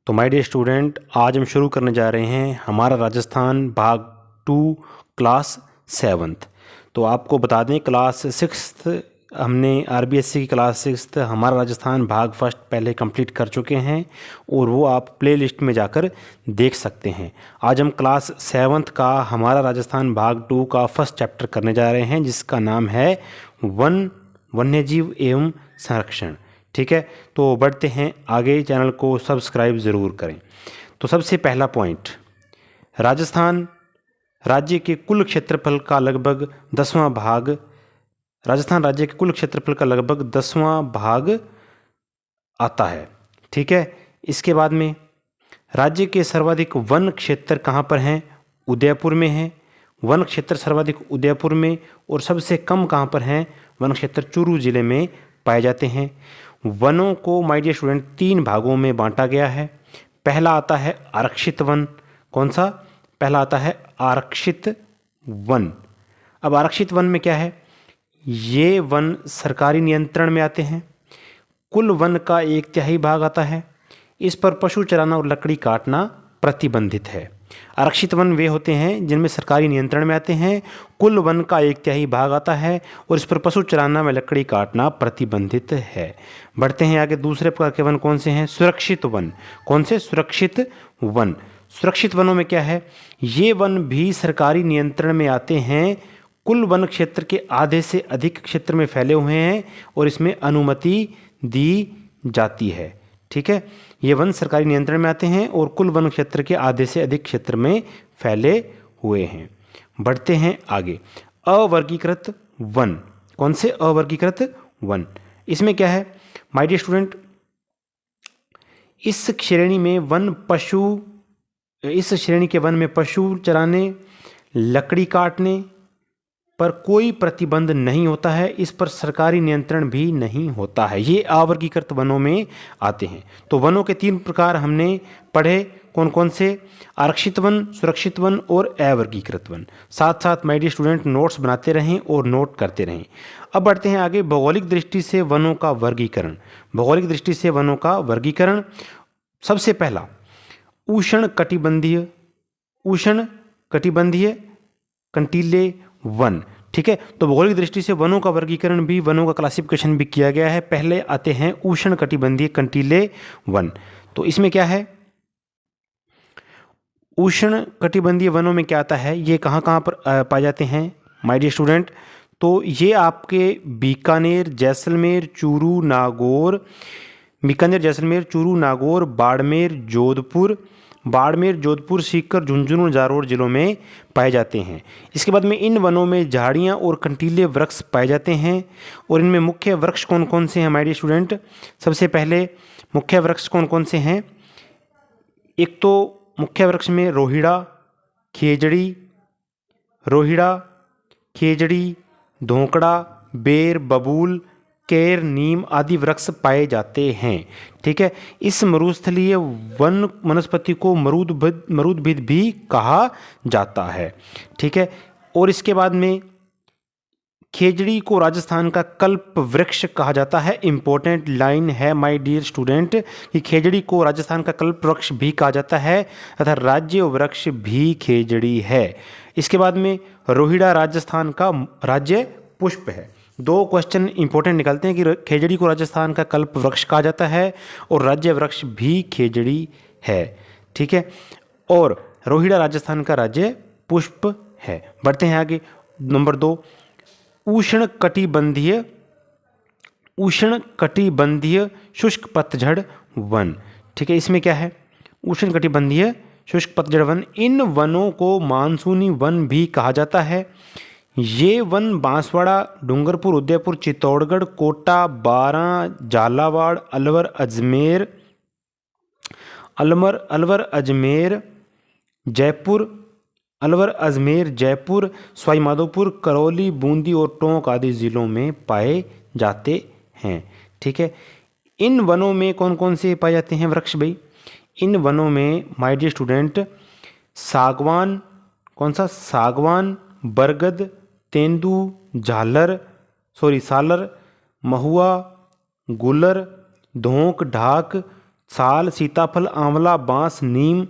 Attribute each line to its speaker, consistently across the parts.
Speaker 1: तो my dear student, आज हम शुरू करने जा रहे हैं हमारा राजस्थान भाग 2 क्लास 7th। तो आपको बता दें क्लास 6th हमने आरबीएससी की क्लास 6th हमारा राजस्थान भाग फर्स्ट पहले कंप्लीट कर चुके हैं और वो आप प्ले लिस्ट में जाकर देख सकते हैं। आज हम क्लास 7th का हमारा राजस्थान भाग 2 का फर्स्ट चैप्टर करने जा रहे हैं जिसका नाम है वन्यजीव एवं संरक्षण। ठीक है, तो बढ़ते हैं आगे। चैनल को सब्सक्राइब ज़रूर करें। तो सबसे पहला पॉइंट, राजस्थान राज्य के कुल क्षेत्रफल का लगभग 10वां भाग राजस्थान राज्य के कुल क्षेत्रफल का लगभग 10वां भाग आता है। ठीक है, इसके बाद में राज्य के सर्वाधिक वन क्षेत्र कहाँ पर हैं? उदयपुर में है। वन क्षेत्र सर्वाधिक उदयपुर में और सबसे कम कहाँ पर हैं? वन क्षेत्र चूरू जिले में पाए जाते हैं। वनों को माय डियर स्टूडेंट 3 भागों में बांटा गया है। पहला आता है आरक्षित वन। कौन सा? पहला आता है आरक्षित वन। अब आरक्षित वन में क्या है? ये वन सरकारी नियंत्रण में आते हैं। कुल वन का 1/3 भाग आता है। इस पर पशु चराना और लकड़ी काटना प्रतिबंधित है। आरक्षित वन वे होते हैं जिनमें सरकारी नियंत्रण में आते हैं, कुल वन का 1/3 भाग आता है और इस पर पशु चराना व लकड़ी काटना प्रतिबंधित है। बढ़ते हैं आगे। दूसरे प्रकार के वन कौन से हैं? सुरक्षित वन। कौन से? सुरक्षित वन। सुरक्षित वनों में क्या है? ये वन भी सरकारी नियंत्रण में आते हैं, कुल वन क्षेत्र के आधे से अधिक क्षेत्र में फैले हुए हैं और इसमें अनुमति दी जाती है। ठीक है, ये वन सरकारी नियंत्रण में आते हैं और कुल वन क्षेत्र के आधे से अधिक क्षेत्र में फैले हुए हैं। बढ़ते हैं आगे। अवर्गीकृत वन। कौन से? अवर्गीकृत वन। इसमें क्या है माय डियर स्टूडेंट? इस श्रेणी के वन में पशु चराने, लकड़ी काटने पर कोई प्रतिबंध नहीं होता है। इस पर सरकारी नियंत्रण भी नहीं होता है। ये अवर्गीकृत वनों में आते हैं। तो वनों के 3 प्रकार हमने पढ़े। कौन कौन से? आरक्षित वन, सुरक्षित वन और अवर्गीकृत वन। साथ साथ माय डियर स्टूडेंट नोट्स बनाते रहें और नोट करते रहें। अब बढ़ते हैं आगे। भौगोलिक दृष्टि से वनों का वर्गीकरण। भौगोलिक दृष्टि से वनों का वर्गीकरण। सबसे पहला उष्ण कटिबंधीय कंटीले वन। ठीक है, तो भौगोलिक दृष्टि से वनों का वर्गीकरण भी, वनों का क्लासिफिकेशन भी किया गया है। पहले आते हैं उष्ण कटिबंधीय कंटीले वन। तो इसमें क्या है? उष्ण कटिबंधीय वनों में क्या आता है? ये कहाँ कहाँ पर पाए जाते हैं माय डियर स्टूडेंट? तो ये आपके बीकानेर, जैसलमेर, चूरू, नागौर, बाड़मेर, जोधपुर, सीकर, झुंझुनू और जालोर जिलों में पाए जाते हैं। इसके बाद में इन वनों में झाड़ियाँ और कंटीले वृक्ष पाए जाते हैं और इनमें मुख्य वृक्ष कौन कौन से हैं माय डियर स्टूडेंट? सबसे पहले मुख्य वृक्ष कौन कौन से हैं? एक तो मुख्य वृक्ष में खेजड़ी, धोकड़ा, बेर, बबूल, केर, नीम आदि वृक्ष पाए जाते हैं। ठीक है, इस मरुस्थलीय वन वनस्पति को मरूदभिद भी कहा जाता है। ठीक है, और इसके बाद में खेजड़ी को राजस्थान का कल्प वृक्ष कहा जाता है। इंपॉर्टेंट लाइन है माय डियर स्टूडेंट कि खेजड़ी को राजस्थान का कल्प वृक्ष भी कहा जाता है तथा राज्य वृक्ष भी खेजड़ी है। इसके बाद में रोहिड़ा राजस्थान का राज्य पुष्प है। 2 क्वेश्चन इंपॉर्टेंट निकलते हैं कि खेजड़ी को राजस्थान का कल्प वृक्ष कहा जाता है और राज्य वृक्ष भी खेजड़ी है। ठीक है, और रोहिड़ा राजस्थान का राज्य पुष्प है। बढ़ते हैं आगे। नंबर 2, उष्ण कटिबंधीय शुष्क पतझड़ वन। ठीक है, इसमें क्या है? उष्ण कटिबंधीय शुष्क पतझड़ वन। इन वनों को मानसूनी वन भी कहा जाता है। ये वन बांसवाड़ा, डूंगरपुर, उदयपुर, चित्तौड़गढ़, कोटा, बारां, झालावाड़, अलवर, अजमेर, जयपुर, सवाई माधोपुर, करौली, बूंदी और टोंक आदि जिलों में पाए जाते हैं। ठीक है, इन वनों में कौन कौन से पाए जाते हैं वृक्ष भाई? इन वनों में माय डियर स्टूडेंट सागवान। कौन सा? सागवान, बरगद, तेंदू, सालर, महुआ, गुलर, धोंक, ढाक, साल, सीताफल, आंवला, बांस, नीम,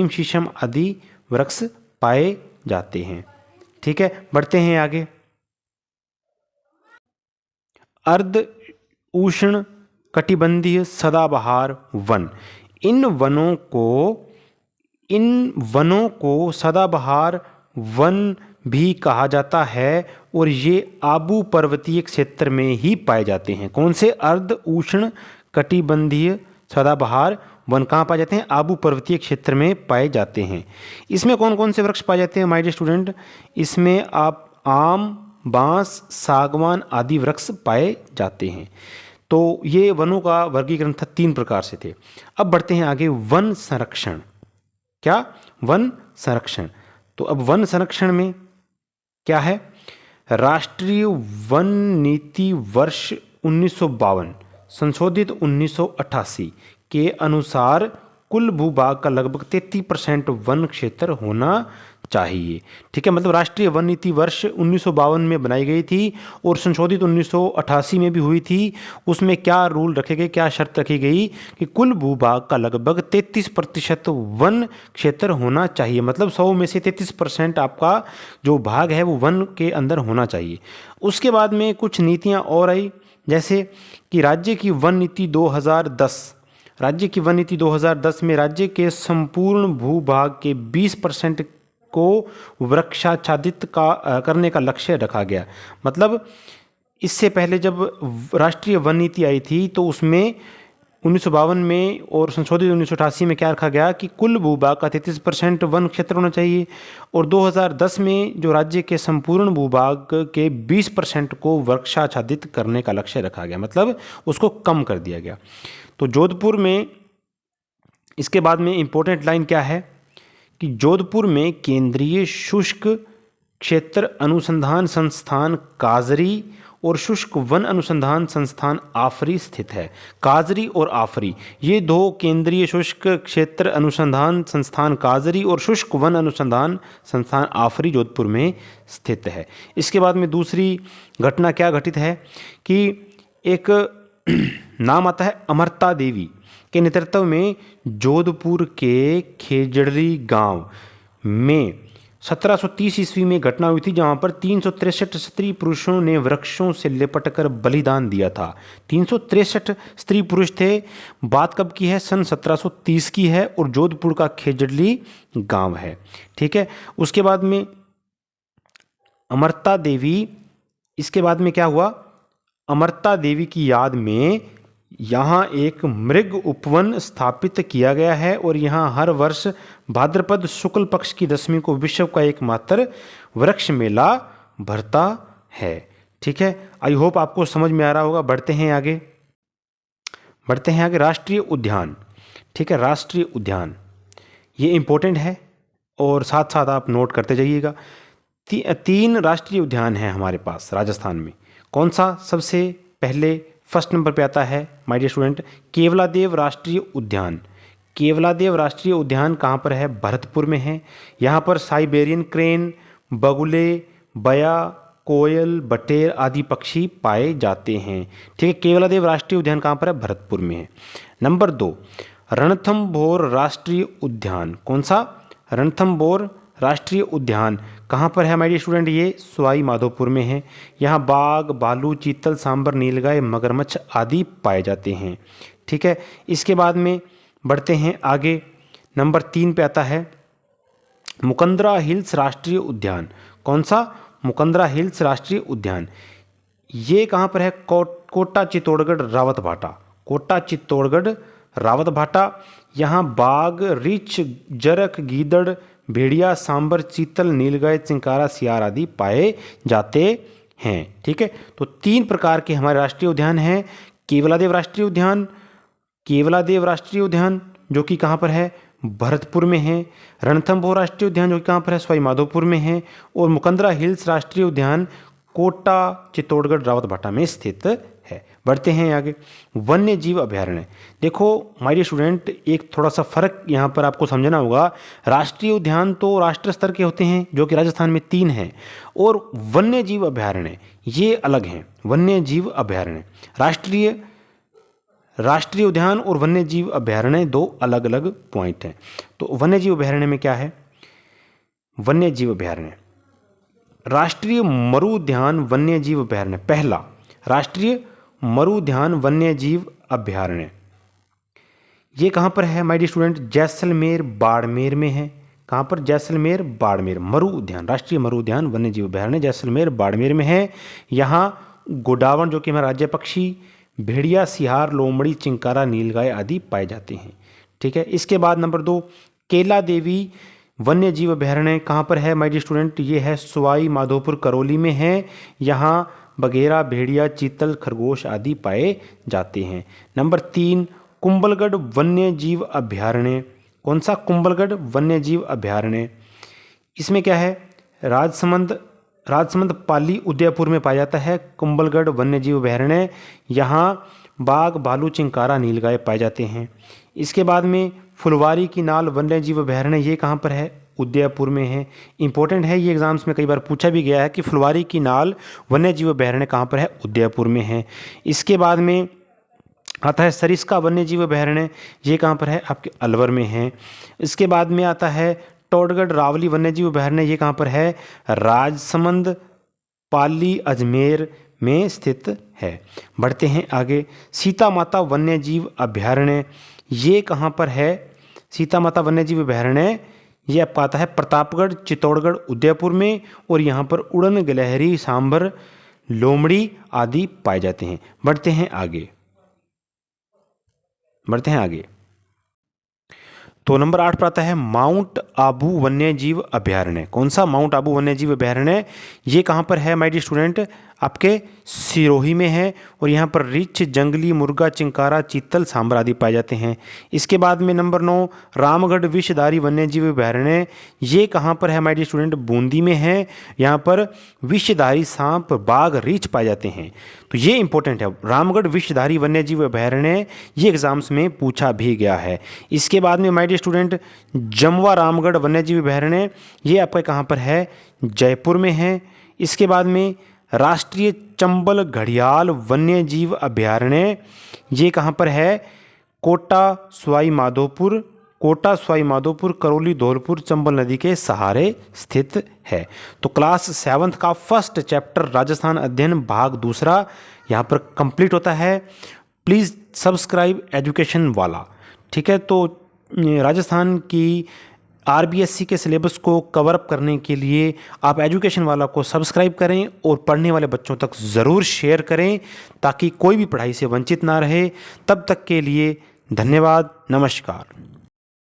Speaker 1: शीशम आदि वृक्ष पाए जाते हैं। ठीक है, बढ़ते हैं आगे। अर्ध उष्ण कटिबंधीय सदाबहार वन। इन वनों को सदाबहार वन भी कहा जाता है और ये आबू पर्वतीय क्षेत्र में ही पाए जाते हैं। कौन से? अर्ध उष्ण कटिबंधीय सदाबहार वन कहाँ पाए जाते हैं? आबू पर्वतीय क्षेत्र में पाए जाते हैं। इसमें कौन कौन से वृक्ष पाए जाते हैं माय डियर स्टूडेंट? इसमें आप आम, बांस, सागवान आदि वृक्ष पाए जाते हैं। तो ये वनों का वर्गीकरण था, 3 प्रकार से थे। अब बढ़ते हैं आगे, वन संरक्षण। क्या? वन संरक्षण। तो अब वन संरक्षण में क्या है? राष्ट्रीय वन नीति वर्ष 1952 संशोधित 1988 के अनुसार कुल भूभाग का लगभग 33% वन क्षेत्र होना चाहिए। ठीक है, मतलब राष्ट्रीय वन नीति वर्ष 1952 में बनाई गई थी और संशोधित 1988 में भी हुई थी। उसमें क्या रूल रखे गए, क्या शर्त रखी गई कि कुल भूभाग का लगभग 33% वन क्षेत्र होना चाहिए। मतलब 100 में से 33% आपका जो भाग है वो वन के अंदर होना चाहिए। उसके बाद में कुछ नीतियाँ और आई, जैसे कि राज्य की वन नीति 2010 में राज्य के संपूर्ण भूभाग के 20% को वृक्षाच्छादित करने का लक्ष्य रखा गया। मतलब इससे पहले जब राष्ट्रीय वन नीति आई थी तो उसमें 1952 में और संशोधित 1988 में क्या रखा गया कि कुल भूभाग का 33% वन क्षेत्र होना चाहिए, और 2010 में जो राज्य के संपूर्ण भूभाग के 20% को वृक्षाच्छादित करने का लक्ष्य रखा गया, मतलब उसको कम कर दिया गया। तो जोधपुर में इसके बाद में इम्पोर्टेंट लाइन क्या है कि जोधपुर में केंद्रीय शुष्क क्षेत्र अनुसंधान संस्थान काजरी और शुष्क वन अनुसंधान संस्थान आफरी स्थित है। काजरी और आफरी, ये 2 केंद्रीय शुष्क क्षेत्र अनुसंधान संस्थान काजरी और शुष्क वन अनुसंधान संस्थान आफरी जोधपुर में स्थित है। इसके बाद में दूसरी घटना क्या घटित है कि एक नाम आता है अमरता देवी के नेतृत्व में जोधपुर के खेजड़ी गांव में 1730 ईस्वी में घटना हुई थी, जहां पर 363 स्त्री पुरुषों ने वृक्षों से लिपटकर बलिदान दिया था। 363 स्त्री पुरुष थे। बात कब की है? सन 1730 की है और जोधपुर का खेजड़ी गांव है। ठीक है, उसके बाद में अमरता देवी, इसके बाद में क्या हुआ? अमरता देवी की याद में यहाँ एक मृग उपवन स्थापित किया गया है और यहाँ हर वर्ष भाद्रपद शुक्ल पक्ष की 10वीं को विश्व का एकमात्र वृक्ष मेला भरता है। ठीक है, आई होप आपको समझ में आ रहा होगा। बढ़ते हैं आगे। राष्ट्रीय उद्यान। ठीक है, राष्ट्रीय उद्यान ये इम्पोर्टेंट है और साथ साथ आप नोट करते जाइएगा। 3 राष्ट्रीय उद्यान हैं हमारे पास राजस्थान में। कौन सा? सबसे पहले फर्स्ट नंबर पे आता है माय डियर स्टूडेंट, केवलादेव राष्ट्रीय उद्यान। केवलादेव राष्ट्रीय उद्यान कहाँ पर है? भरतपुर में है। यहाँ पर साइबेरियन क्रेन, बगुले, बया, कोयल, बटेर आदि पक्षी पाए जाते हैं। ठीक है, केवलादेव राष्ट्रीय उद्यान कहाँ पर है? भरतपुर में है। नंबर 2, रणथंभौर राष्ट्रीय उद्यान। कौन सा? रणथंभौर राष्ट्रीय उद्यान कहाँ पर है माय डियर स्टूडेंट? ये सवाई माधोपुर में है। यहाँ बाघ, भालू, चीतल, सांबर, नीलगाय, मगरमच्छ आदि पाए जाते हैं। ठीक है, इसके बाद में बढ़ते हैं आगे। नंबर 3 पे आता है मुकंदरा हिल्स राष्ट्रीय उद्यान। कौन सा? मुकंदरा हिल्स राष्ट्रीय उद्यान। ये कहाँ पर है? कोटा चित्तौड़गढ़ रावतभाटा। कोटा चित्तौड़गढ़ रावतभाटा। यहाँ बाघ, रीछ, जरख, गीदड़, भेड़िया, सांबर, चीतल, नीलगाय, चिंकारा, सियार आदि पाए जाते हैं। ठीक है, तो 3 प्रकार के हमारे राष्ट्रीय उद्यान हैं। केवलादेव राष्ट्रीय उद्यान जो कि कहाँ पर है? भरतपुर में है। रणथंभौर राष्ट्रीय उद्यान जो कि कहाँ पर है? सवाई माधोपुर में है। और मुकंदरा हिल्स राष्ट्रीय उद्यान कोटा चित्तौड़गढ़ रावतभाटा में स्थित है। बढ़ते हैं आगे। वन्य जीव अभयारण्य। देखो माय डियर स्टूडेंट, एक थोड़ा सा फर्क यहाँ पर आपको समझना होगा। राष्ट्रीय उद्यान तो राष्ट्रीय स्तर के होते हैं जो कि राजस्थान में 3 हैं, और वन्य जीव अभयारण्य ये अलग हैं। वन्य जीव अभयारण्य राष्ट्रीय उद्यान और वन्य जीव अभयारण्य दो अलग अलग पॉइंट हैं। तो वन्य जीव अभयारण्य में क्या है? वन्य जीव अभयारण्य, राष्ट्रीय मरु उद्यान वन्य जीव अभयारण्य, पहला राष्ट्रीय मरु उद्यान वन्य जीव अभयारण्य, ये कहाँ पर है my dear student? Jaisalmer Barmer में है। कहाँ पर? जैसलमेर बाड़मेर। मरु उद्यान, राष्ट्रीय मरु उद्यान वन्य जीव अभयारण्य जैसलमेर बाड़मेर में है। यहाँ गोडावण जो कि हमारा राज्य पक्षी, भेड़िया, सियार, लोमड़ी, चिंकारा, नीलगाय आदि पाए जाते हैं। ठीक है। इसके बाद नंबर 2 केला देवी वन्य जीव अभयारण्य कहाँ पर है माय डियर स्टूडेंट? ये है सवाई माधोपुर करौली में है। यहाँ बघेरा, भेड़िया, चीतल, खरगोश आदि पाए जाते हैं। नंबर 3 कुंभलगढ़ वन्य जीव अभयारण्य, कौन सा? कुंभलगढ़ वन्य जीव अभयारण्य, इसमें क्या है? राजसमंद पाली उदयपुर में पाया जाता है कुंभलगढ़ वन्य जीव अभयारण्य। यहाँ बाघ, भालू, चिंकारा, नीलगाय पाए जाते हैं। इसके बाद में फुलवारी की नाल वन्य जीव अभयारण्य, ये कहाँ पर है? उदयपुर में है। इंपॉर्टेंट है, ये एग्जाम्स में कई बार पूछा भी गया है कि फुलवारी की नाल वन्य जीव अभयारण्य कहाँ पर है? उदयपुर में है। इसके बाद में आता है सरिस्का वन्य जीव अभयारण्य, ये कहाँ पर है? आपके अलवर में है। इसके बाद में आता है टोडगढ़ रावली वन्य जीव अभयारण्य, ये कहाँ पर है? राजसमंद पाली अजमेर में स्थित है। बढ़ते हैं आगे, सीता माता वन्य जीव अभयारण्य, ये कहाँ पर है? सीता माता वन्य जीव अभयारण्य ये आपका आता है प्रतापगढ़, चित्तौड़गढ़, उदयपुर में, और यहाँ पर उड़न, गिलहरी, सांभर, लोमड़ी आदि पाए जाते हैं। बढ़ते हैं आगे। तो नंबर 8 पर आता है माउंट आबू वन्य जीव अभयारण्य, कौन सा? माउंट आबू वन्य जीव अभयारण्य, ये कहाँ पर है माय डियर स्टूडेंट? आपके सिरोही में है, और यहाँ पर रीछ, जंगली मुर्गा, चिंकारा, चीतल, सांभर आदि पाए जाते हैं। इसके बाद में नंबर 9 रामगढ़ विषधारी वन्य जीव अभयारण्य, ये कहाँ पर है माय डियर स्टूडेंट? बूंदी में है। यहाँ पर विषधारी सांप, बाघ, रीछ पाए जाते हैं। तो ये इंपॉर्टेंट है, रामगढ़ विषधारी वन्य जीव अभयारण्य, ये एग्जाम्स में पूछा भी गया है। इसके बाद में my dear student Jamwa Ramgarh वन्य जीव अभयारण्य, ये आपका कहाँ पर है? जयपुर में है। इसके बाद में राष्ट्रीय चंबल घड़ियाल वन्य जीव अभयारण्य, ये कहाँ पर है? कोटा सवाई माधोपुर करौली, धौलपुर, चंबल नदी के सहारे स्थित है। तो क्लास 7 का फर्स्ट चैप्टर राजस्थान अध्ययन भाग 2 यहाँ पर कंप्लीट होता है। प्लीज़ सब्सक्राइब एजुकेशन वाला। ठीक है। तो राजस्थान की आरबीएससी के सिलेबस को कवर अप करने के लिए आप एजुकेशन वाला को सब्सक्राइब करें और पढ़ने वाले बच्चों तक ज़रूर शेयर करें, ताकि कोई भी पढ़ाई से वंचित ना रहे। तब तक के लिए धन्यवाद, नमस्कार।